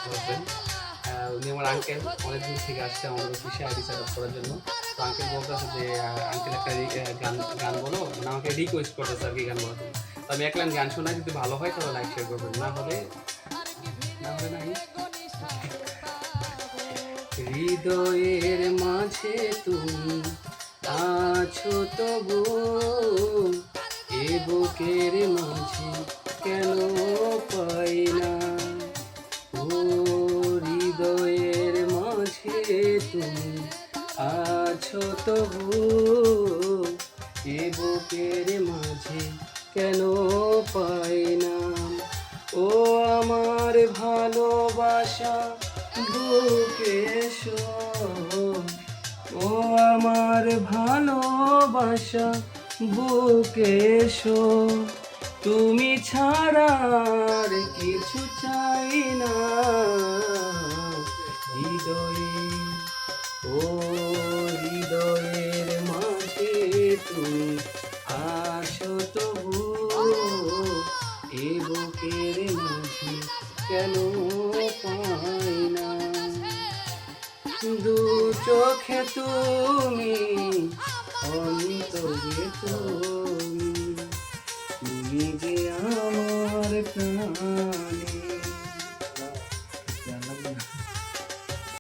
বলবেন। উনি আমার আঙ্কেল, অনেক দূর থেকে আসছে আমার অফিসে আইডি সেট আপ করার জন্য। তো আঙ্কেল বলতেছে যে আঙ্কেল একটা গান গান বলো, মানে আমাকে রিকোয়েস্ট করতেছে আর কি গান বলার জন্য। তো আমি এক লাইন গান শোনাই, যদি ভালো হয় তাহলে লাইক শেয়ার করবেন, না হলে নাই। হৃদয়ের মাঝে তুমি আছো তবু, এ বুকের মাঝে কেন পাই না। ও হৃদয়ের মাঝে তুমি আছো তবু, এ বুকের মাঝে কেন পাই না। ও আমার ভালোবাসা বুকে এসো, ও আমার ভালোবাসা বুকে এসো, তুমি ছাড়া আর কিছু চাই না। হৃদয়ে, ও হৃদয়ের মাঝে তুমি আসো তবু, এ বুকের মাঝে কেন পাই না। দু চোখে তুমি, অন্তরে তুমি, তুমি যে আমার প্রাণে।